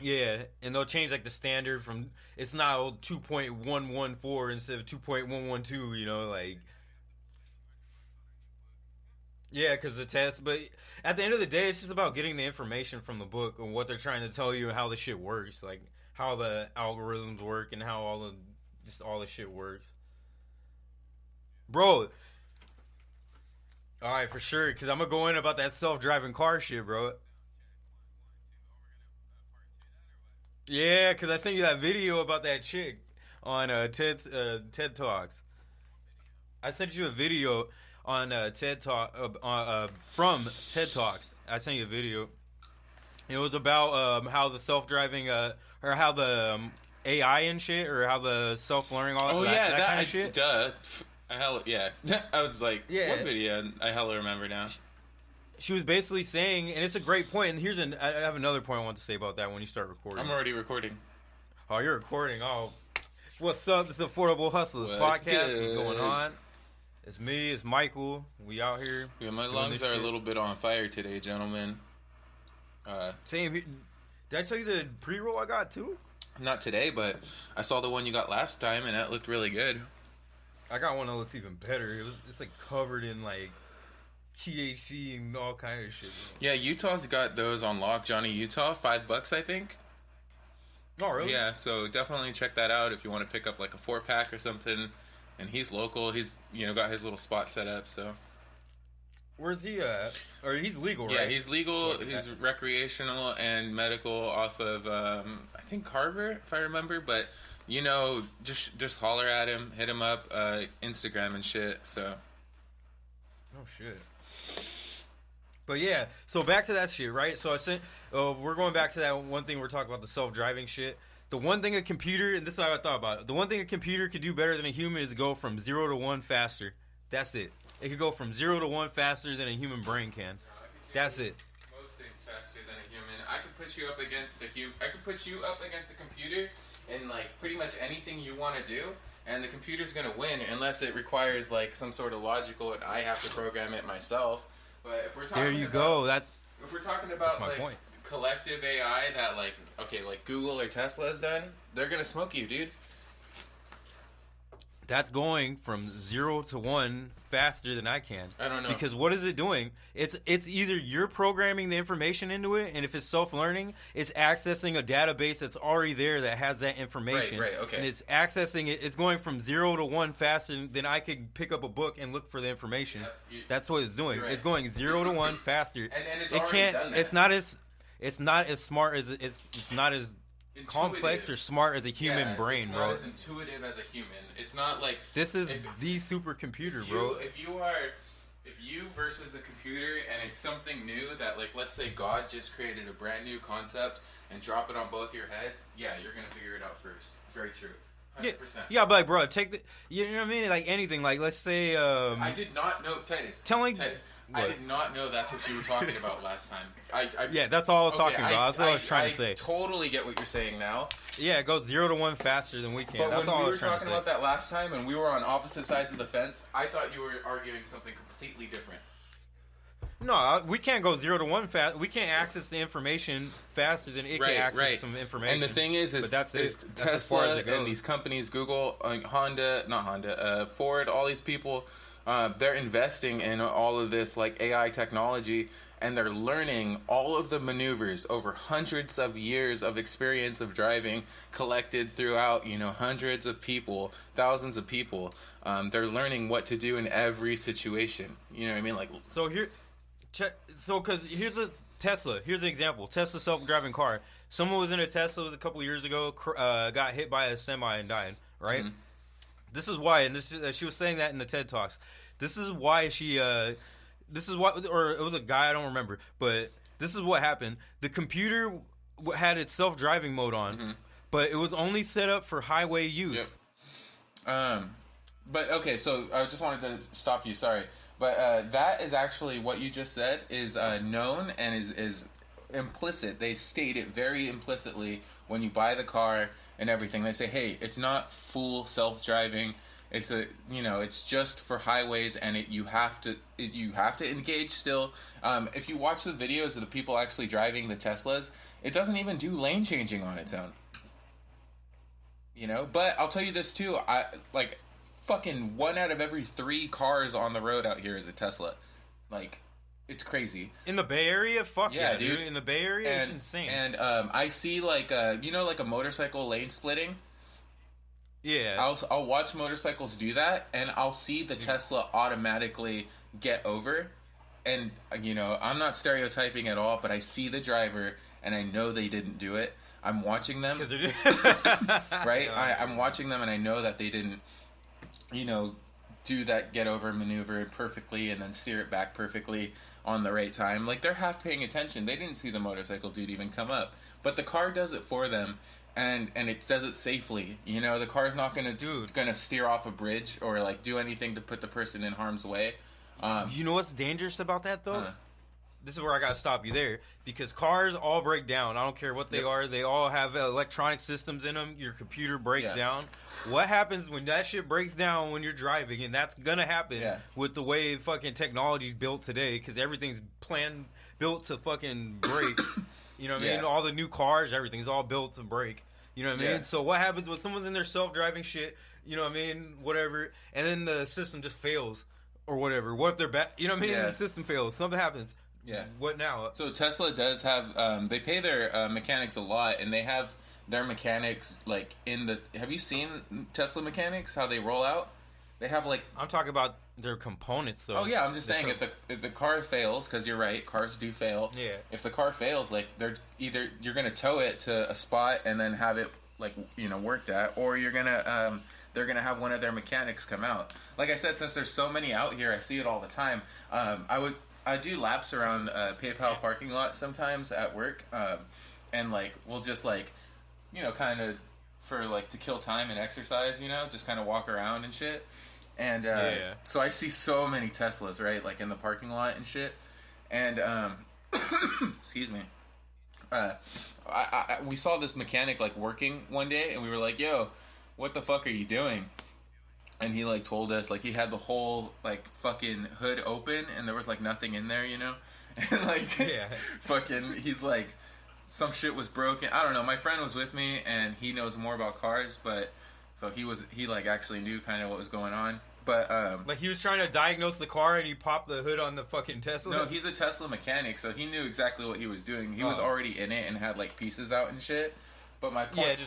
Yeah, and they'll change like the standard from it's now 2.114 instead of 2.112. Like yeah, because the test. But at the end of the day, it's just about getting the information from the book and what they're trying to tell you and how the shit works, like how the algorithms work and how all the shit works, bro. All right, for sure. Because I'm gonna go in about that self-driving car shit, bro. Yeah, because I sent you that video about that chick on TED Talks. I sent you a video on TED Talk from TED Talks. I sent you a video. It was about how the self-driving or how the AI and shit, or how the self-learning all Oh that, yeah, that kind of shit. duh. I hella yeah. I was like, Yeah. what video? I hella remember now. She was basically saying, and it's a great point. And I have another point I want to say about that when you start recording. I'm already recording. Oh, you're recording. Oh, what's up? This is Affordable Hustlers podcast. What's going on? It's me. It's Michael. We out here. Yeah, my lungs are a little bit on fire today, gentlemen. Same. Did I tell you the pre-roll I got too? Not today, but I saw the one you got last time, and that looked really good. I got one that looks even better. It's like covered in like THC and all kind of shit. Yeah, Utah's got those on lock. Johnny Utah, $5, I think. Oh, really? Yeah, so definitely check that out if you want to pick up like a 4-pack or something. And he's local. He's got his little spot set up. So where's he at? Or he's legal, right? Yeah, he's legal. He's recreational and medical off of I think Carver, if I remember. But just holler at him, hit him up, Instagram and shit. So. Oh shit. But yeah, so back to that shit, right? So we're going back to that one thing we're talking about, the self-driving shit. The one thing a computer, and this is how I thought about it, the one thing a computer could do better than a human is go from 0 to 1 faster. That's it. It could go from 0 to 1 faster than a human brain can. That's it. Most things faster than a human. I could put you up against a computer in like pretty much anything you want to do, and the computer's gonna win unless it requires like some sort of logical, and I have to program it myself. But if we're talking There you go. If we're talking about my like point. collective AI that like Google or Tesla has done, they're gonna smoke you, dude. That's going from 0 to 1 faster than I can. I don't know. Because what is it doing? It's either you're programming the information into it, and if it's self-learning, it's accessing a database that's already there that has that information. Right, okay. And it's accessing it. It's going from 0 to 1 faster than I could pick up a book and look for the information. That's what it's doing. Right. It's going 0 to 1 faster. And it's already done that. It's not as smart as it's not as complex or smart as a human brain, bro. It's not as intuitive as a human. It's not like this is the supercomputer, bro. If you versus the computer, and it's something new that, like, let's say God just created a brand new concept and drop it on both your heads, yeah, you're gonna figure it out first. Very true. 100%. Yeah, but like, bro, you know what I mean? Like anything, like let's say. I did not know Titus. I did not know that's what you were talking about last time. Yeah, that's all I was talking about. That's what I was trying to say. I totally get what you're saying now. Yeah, it goes 0 to 1 faster than we can. But that's when all we I were was trying talking to say. about that last time, and we were on opposite sides of the fence, I thought you were arguing something completely different. No, we can't go 0 to 1 fast. We can't access the information faster than it can access some information. And the thing is Tesla and these companies, Google, Ford, all these people, they're investing in all of this like AI technology, and they're learning all of the maneuvers over hundreds of years of experience of driving collected throughout, hundreds of people, thousands of people. They're learning what to do in every situation. You know what I mean? Like, because here's a Tesla. Here's an example. Tesla self-driving car. Someone was in a Tesla a couple years ago, got hit by a semi and died, right? Mm-hmm. This is why, and she was saying that in the TED Talks. This is why or it was a guy, I don't remember, but this is what happened. The computer had its self-driving mode on, but it was only set up for highway use. Yep. But okay, so I just wanted to stop you. Sorry, but that is actually what you just said is known and is implicit. They state it very implicitly when you buy the car and everything. They say, "Hey, it's not full self-driving. It's a it's just for highways, and you have to engage still. If you watch the videos of the people actually driving the Teslas, it doesn't even do lane changing on its own. But I'll tell you this too. I like fucking 1 out of every 3 cars on the road out here is a Tesla. Like, it's crazy. In the Bay Area, fuck yeah, dude. In the Bay Area, it's insane. And I see like like a motorcycle lane splitting. Yeah. I'll watch motorcycles do that, and I'll see the Tesla automatically get over. And I'm not stereotyping at all, but I see the driver, and I know they didn't do it. I'm watching them, right? I'm watching them, and I know that they didn't, do that get over maneuver perfectly and then steer it back perfectly on the right time. Like, they're half paying attention. They didn't see the motorcycle dude even come up, but the car does it for them, and it does it safely. The car's not gonna steer off a bridge or like do anything to put the person in harm's way. You know what's dangerous about that though? This is where I gotta stop you there, because cars all break down. I don't care what they are. They all have electronic systems in them. Your computer breaks down. What happens when that shit breaks down when you're driving? And that's gonna happen with the way fucking technology's built today, because everything's built to fucking break. You know what I mean? All the new cars, everything's all built to break. You know what I mean? So what happens when someone's in their self-driving shit, you know what I mean? Whatever. And then the system just fails or whatever. What if they're bad? You know what I mean? The system fails. Something happens. Yeah. What now? So Tesla does have, they pay their mechanics a lot, and they have their mechanics, like, have you seen Tesla mechanics, how they roll out? They have, like... I'm talking about their components, though. Oh, yeah, I'm just saying, if the car fails, because you're right, cars do fail. Yeah. If the car fails, like, you're going to tow it to a spot and then have it, like, worked at, or they're going to have one of their mechanics come out. Like I said, since there's so many out here, I see it all the time. I do laps around PayPal parking lot sometimes at work, and like we'll just like, kind of for like to kill time and exercise, just kind of walk around and shit. And so I see so many Teslas, right, like in the parking lot and shit. And excuse me, we saw this mechanic like working one day, and we were like, "Yo, what the fuck are you doing?" And he, like, told us, like, he had the whole, like, fucking hood open, and there was, like, nothing in there, And, like, fucking, he's like, some shit was broken. I don't know. My friend was with me, and he knows more about cars, but, so he, like, actually knew kind of what was going on. But, like, he was trying to diagnose the car, and he popped the hood on the fucking Tesla? No, he's a Tesla mechanic, so he knew exactly what he was doing. He was already in it and had, like, pieces out and shit. But my point,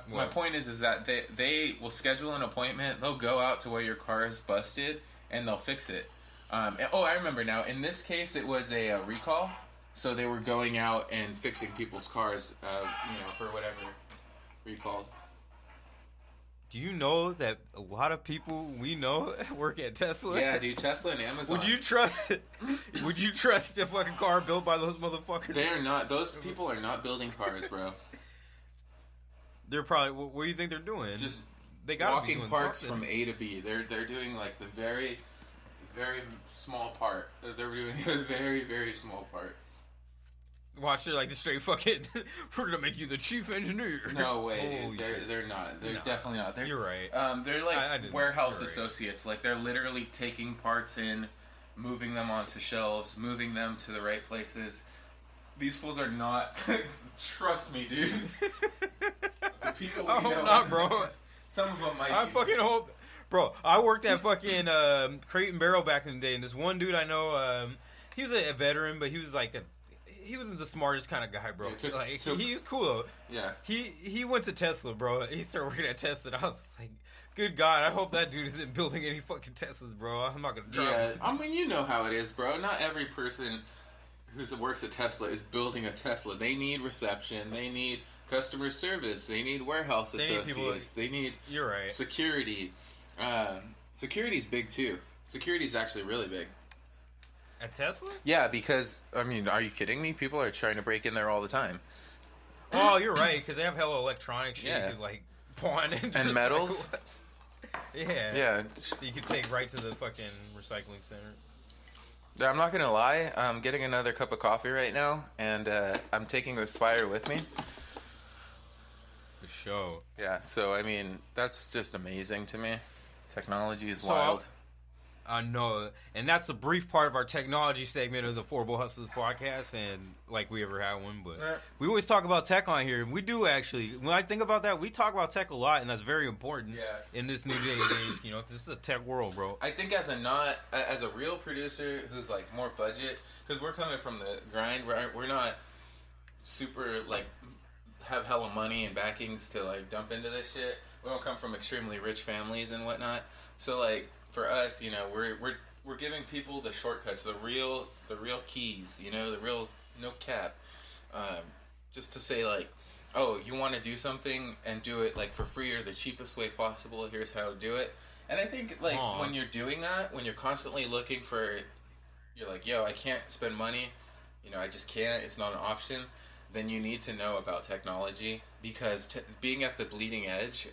my point is that they will schedule an appointment. They'll go out to where your car is busted and they'll fix it. I remember now. In this case, it was a recall, so they were going out and fixing people's cars, for whatever recalled. Do you know that a lot of people we know work at Tesla? Yeah, dude, Tesla and Amazon. Would you trust a fucking car built by those motherfuckers? They are not. Those people are not building cars, bro. They're probably. What do you think they're doing? Just they got walking parts from A to B. They're doing like the very, very small part. They're doing a very, very small part. Watch it like the straight fucking. We're gonna make you the chief engineer. No way, dude. They're not. They're definitely not. You're right. They're like warehouse associates. Like they're literally taking parts in, moving them onto shelves, moving them to the right places. These fools are not. Trust me, dude. The people we know, not, bro. Some of them might. I fucking hope, bro. I worked at fucking Crate and Barrel back in the day, and this one dude I know, he was a veteran, but he was like he wasn't the smartest kind of guy, bro. He was cool though. Yeah. He went to Tesla, bro. He started working at Tesla. And I was like, good God, I hope that dude isn't building any fucking Teslas, bro. I'm not gonna drive. Yeah, I mean, you know how it is, bro. Not every person who works at Tesla is building a Tesla. They need reception. They need customer service. They need warehouse associates. They need you're right. Security. Security's big too. Security's actually really big. At Tesla? Yeah, because I mean, are you kidding me? People are trying to break in there all the time. Oh, you're right, because they have hella electronic shit you could like pawn and metals. Yeah. You could take right to the fucking recycling center. I'm not gonna lie. I'm getting another cup of coffee right now, and I'm taking the Spire with me. For sure. Yeah. So I mean, that's just amazing to me. Technology is So, wild. I know, and that's the brief part of our technology segment of the Affordable Hustlers podcast, and like we ever had one, but we always talk about tech on here. We do actually. When I think about that, we talk about tech a lot, and that's very important in this new day and age. You know, this is a tech world, bro. I think as a real producer who's like more budget, because we're coming from the grind, we're not super like have hella money and backings to like dump into this shit. We don't come from extremely rich families and whatnot, so like. For us, you know, we're giving people the shortcuts, the real keys, you know, the real no cap, just to say like, oh, you want to do something and do it like for free or the cheapest way possible. Here's how to do it. And I think like when you're doing that, when you're constantly looking for, you're like, yo, I can't spend money, you know, I just can't. It's not an option. Then you need to know about technology because being at the bleeding edge.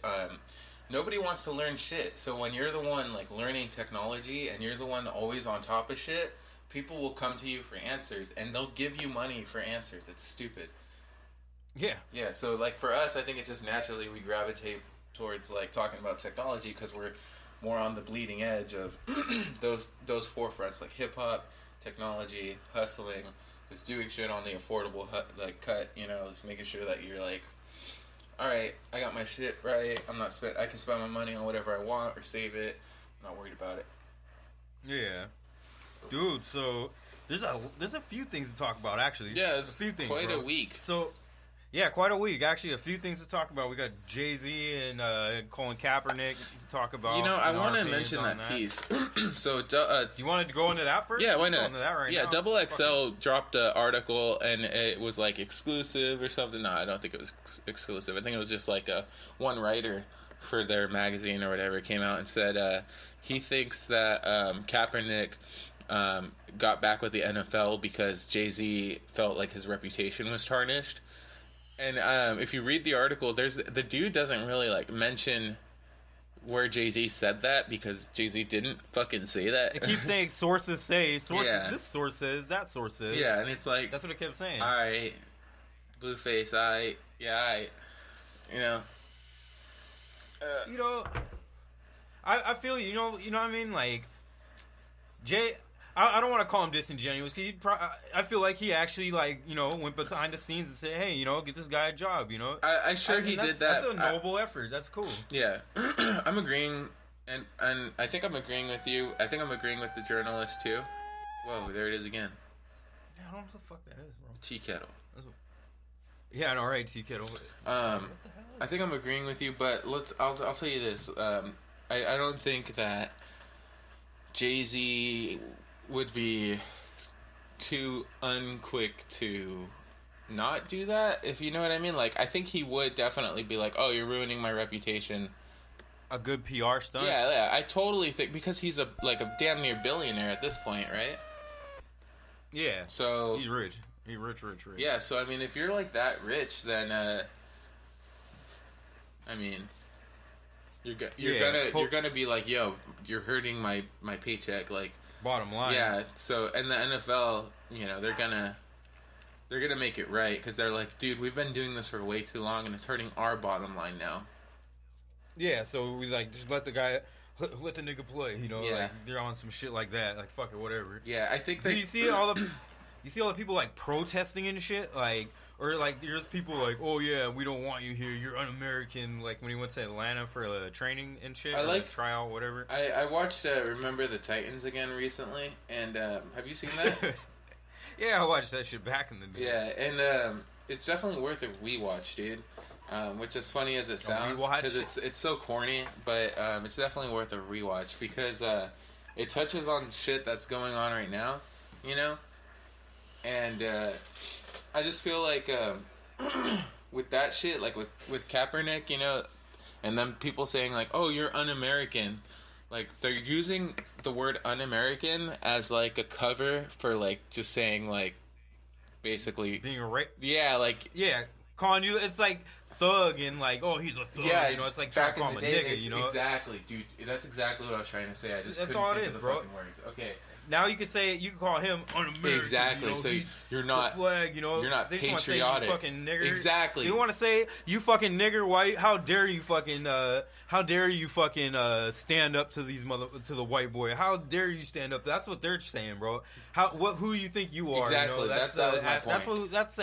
Nobody wants to learn shit. So when you're the one like learning technology and you're the one always on top of shit, people will come to you for answers and they'll give you money for answers. It's stupid. Yeah. Yeah. So like for us, I think it just naturally we gravitate towards like talking about technology because we're more on the bleeding edge of those forefronts like hip hop, technology, hustling, just doing shit on the affordable like cut. You know, just making sure that you're like. All right, I got my shit right. I can spend my money on whatever I want or save it. I'm not worried about it. Yeah, dude. So there's a few things to talk about actually. Yeah, it's a few things, quite bro. a week. So yeah, quite a week. Actually, a few things to talk about. We got Jay-Z and Colin Kaepernick to talk about. You know, I want to mention that piece. So, you wanted to go into that first? Yeah, why not? Go into that right yeah, now. Double XL dropped an article, and it was like exclusive or something. No, I don't think it was exclusive. I think it was just like one writer for their magazine or whatever came out and said he thinks that Kaepernick got back with the NFL because Jay-Z felt like his reputation was tarnished. And if you read the article, the dude doesn't really like mention where Jay-Z said that because Jay-Z didn't fucking say that. It keeps saying sources say, Yeah. This source says, that source says. Yeah, and it's like that's what it kept saying. All right, Blueface, you know. You know, I feel you know what I mean. Like Jay. I don't want to call him disingenuous. I feel like he actually, like, you know, went behind the scenes and said, hey, you know, get this guy a job, you know. I'm sure he did that. That's a noble effort. That's cool. Yeah. I'm agreeing, and I think I'm agreeing with you. I think I'm agreeing with the journalist, too. Whoa, there it is again. Yeah, I don't know what the fuck that is, bro. Tea kettle. Yeah, I know, right, tea kettle. I think I'm agreeing with you, but I'll tell you this. I don't think that Jay-Z would be too unquick to not do that, if you know what I mean. Like, I think he would definitely be like, oh, you're ruining my reputation. A good PR stunt? Yeah, I totally think, because he's a damn near billionaire at this point, right? Yeah. So he's rich. He's rich. Yeah, so I mean, if you're like that rich, then I mean, you're gonna be like, yo, you're hurting my paycheck, like, bottom line. Yeah, so, and the NFL, you know, they're gonna make it right, because they're like, dude, we've been doing this for way too long, and it's hurting our bottom line now. Yeah, so we like, just let the nigga play, you know. Yeah. Like, they're on some shit like that, like, fuck it, whatever. Yeah, I think that you see all the people like protesting and shit, like, or like there's people like, oh yeah, we don't want you here, you're un-American. Like when he went to Atlanta for training and shit, or like tryout, whatever. I watched Remember the Titans again recently, and have you seen that? Yeah, I watched that shit back in the day. Yeah, and it's definitely worth a rewatch, dude. Which is funny as it sounds, because it's so corny, but it's definitely worth a rewatch because it touches on shit that's going on right now, you know. And I just feel like with that shit, like with Kaepernick, you know, and then people saying like, "Oh, you're un-American," like they're using the word un-American as like a cover for like just saying like basically being a rape. Yeah, like calling you. It's like thug and like, oh, he's a thug. Yeah, you know, it's like trying to call him a nigga. You know, exactly, dude. That's exactly what I was trying to say. I just couldn't think of the fucking words. Okay. Now you can say you can call him un-American. Exactly. You know, So you're not the flag. You know, you're not they just wanna say, you patriotic. fucking nigger. Exactly. You want to say you fucking nigger white? How dare you fucking? How dare you fucking stand up to to the white boy? How dare you stand up? That's what they're saying, bro. Who do you think you are? Exactly. You know? That was my point. That's